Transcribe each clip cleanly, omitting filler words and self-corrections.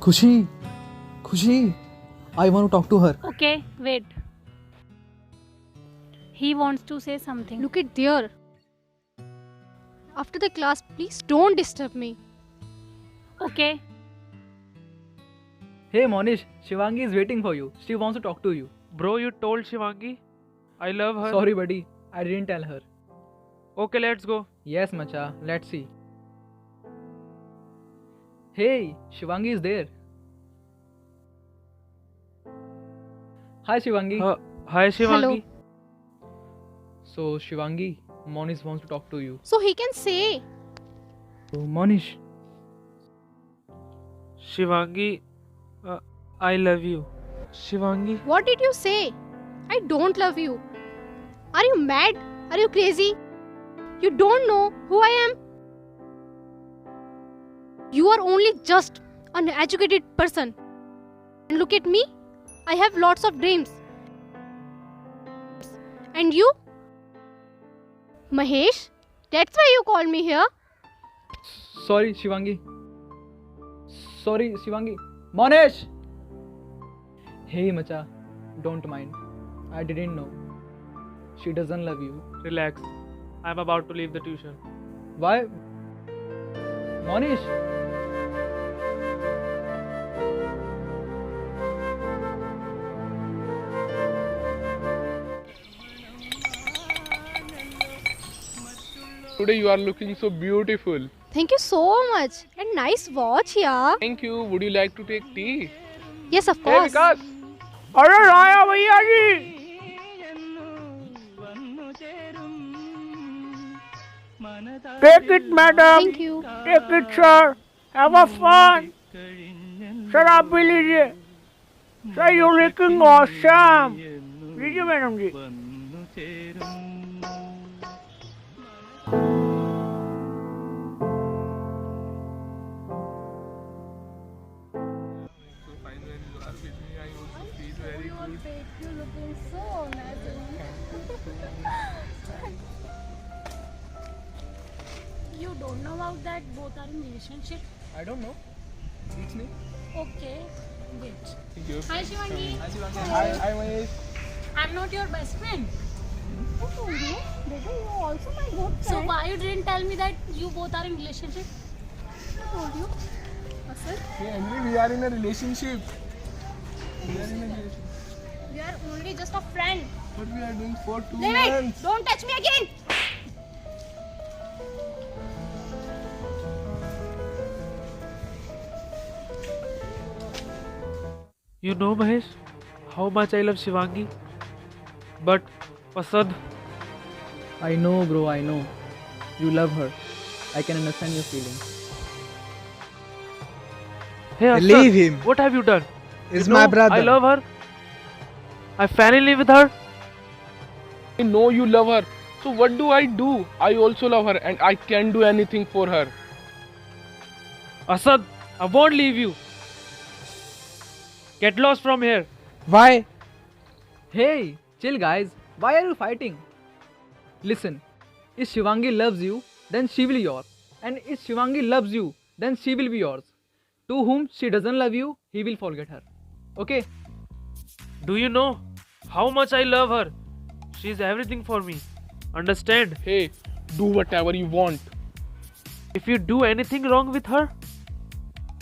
Khushi, Khushi, I want to talk to her. Okay, wait. He wants to say something. Look at there. After the class, please don't disturb me. Okay. Hey Monish, Shivangi is waiting for you. She wants to talk to you. Bro, you told Shivangi? I love her. Sorry buddy, I didn't tell her. Okay, let's go. Yes Macha, let's see. Hey, Shivangi is there. Hi Shivangi. Hi Shivangi. So Shivangi, Monish wants to talk to you. So he can say. So Monish, Shivangi, I love you. Shivangi. What did you say? I don't love you. Are you mad? Are you crazy? You don't know who I am? You are only just an educated person. And look at me. I have lots of dreams. And you? Mahesh? That's why you called me here? sorry Shivangi. Sorry Shivangi. Monish! Hey Macha, don't mind. I didn't know. She doesn't love you. Relax. I'm about to leave the tuition. Why? Monish! Today you are looking so beautiful. Thank you so much. And nice watch, yeah. Thank you. Would you like to take tea? Yes, of Hey course. Vikas. अरे राया भैया जी. Take it, madam. Thank you. Take it, sir. Have a fun. Sir, आप भी लीजिए. Sir, you're looking awesome. लीजिए madam ji. You don't know about that both are in relationship? I don't know. It's me. Okay. Wait. Thank you. Hi Shivangi. Hi Mahesh. I'm not your best friend. Who told you? Beta, you are also my good friend. So why you didn't tell me that you both are in relationship? Who told you? Asad, Hey Anjali, we are in a relationship. We are in a relationship. we are only just a friend. But we are doing for 2 Leave it! months. Don't touch me again! You know, Mahesh, how much I love Shivangi. But Asad, I know bro, I know. You love her. I can understand your feelings. hey Asad, Leave him. what have you done? Is You my know, brother. I love her. I fell in love with her. I know you love her. So what do? I also love her and I can do anything for her. Asad, I won't leave you. Get lost from here. Why? Hey, chill guys. Why are you fighting? Listen, if Shivangi loves you, then she will be yours. And if Shivangi loves you, then she will be yours. To whom she doesn't love you, he will forget her. Okay? Do you know how much I love her? She is everything for me. Understand? Hey, do whatever you want. If you do anything wrong with her,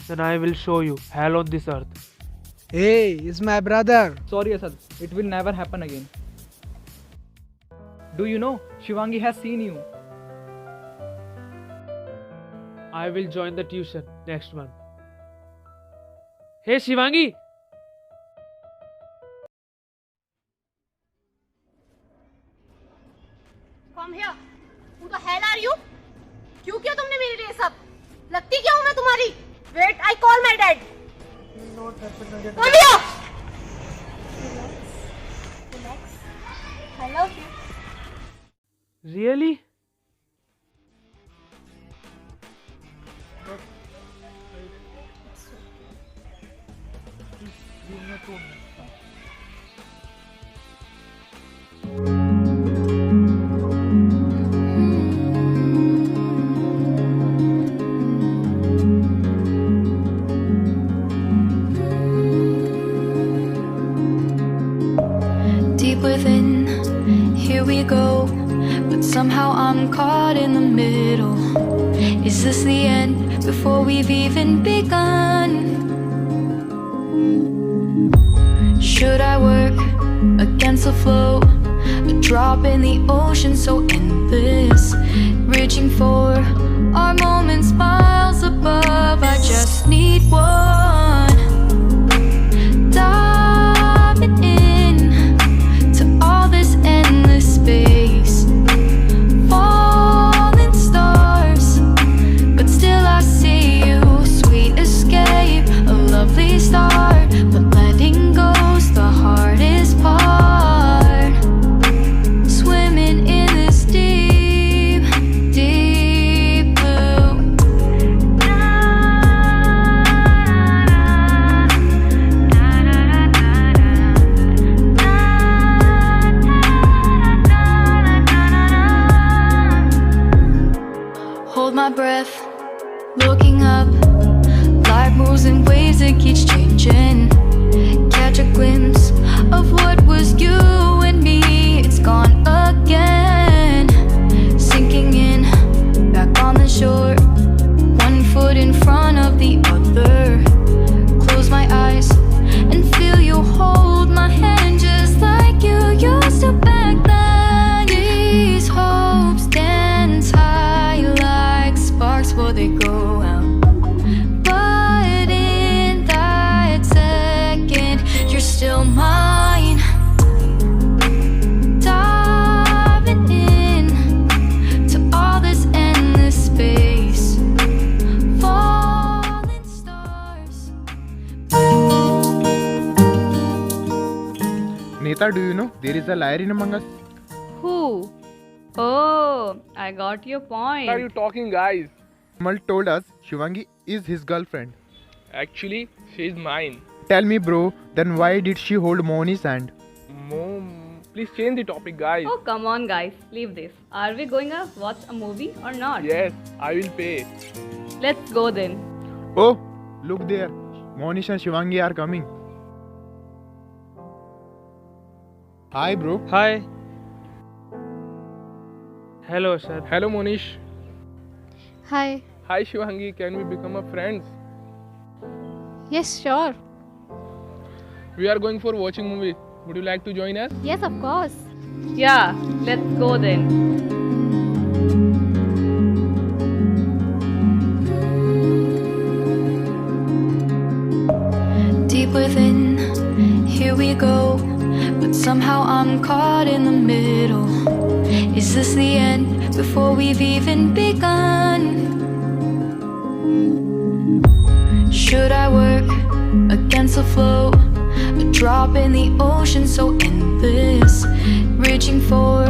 then I will show you hell on this earth. Hey, is my brother. Sorry Asad, it will never happen again. Do you know, Shivangi has seen you. I will join the tuition next month. Hey Shivangi! Come here. Who the hell are you? क्यों किया तुमने मेरे लिए सब? लगती क्या हूँ मैं तुम्हारी? Wait, I call my dad. Come here. Relax. I love you. Really? Deep within, here we go. But somehow I'm caught in the middle. Is this the end before we've even begun? Should I work against the flow? A drop in the ocean so endless, reaching for our moments miles above. I just need one. Diving in to all this endless space, falling stars, but still I see you. Sweet escape, a lovely start, but letting go's the hardest part. Swimming in this deep, deep blue. Hold my breath, looking up. Life moves in waves that keeps changing. Catch a glimpse of what was you and me. It's gone again. Sinking in, back on the shore. One foot in front of the other. Close my eyes and feel you hold my hand just like you used to back then. These hopes dance high like sparks before they go out. But in that second, you're still mine. Diving in to all this endless space, falling stars. Neta, do you know there is a liar in among us? Who? Oh, I got your point. What are you talking, guys? Mal told us Shivangi is his girlfriend. Actually, she's mine. Tell me, bro, then why did she hold Moni's hand? Mom, please change the topic, guys. Oh, come on, guys. Leave this. Are we going to watch a movie or not? Yes, I will pay. Let's go then. Oh, look there. Monish and Shivangi are coming. Hi, bro. Hi. Hello, sir. Hello, Monish. Hi. Hi, Shivangi. Can we become a friends? Yes, sure. We are going for watching movie. Would you like to join us? Yes, of course. Yeah, let's go then. Deep within, here we go. But somehow I'm caught in the middle. Is this the end before we've even begun? Should I work against the flow? A drop in the ocean so endless, reaching for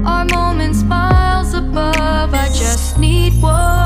our moments miles above. I just need one.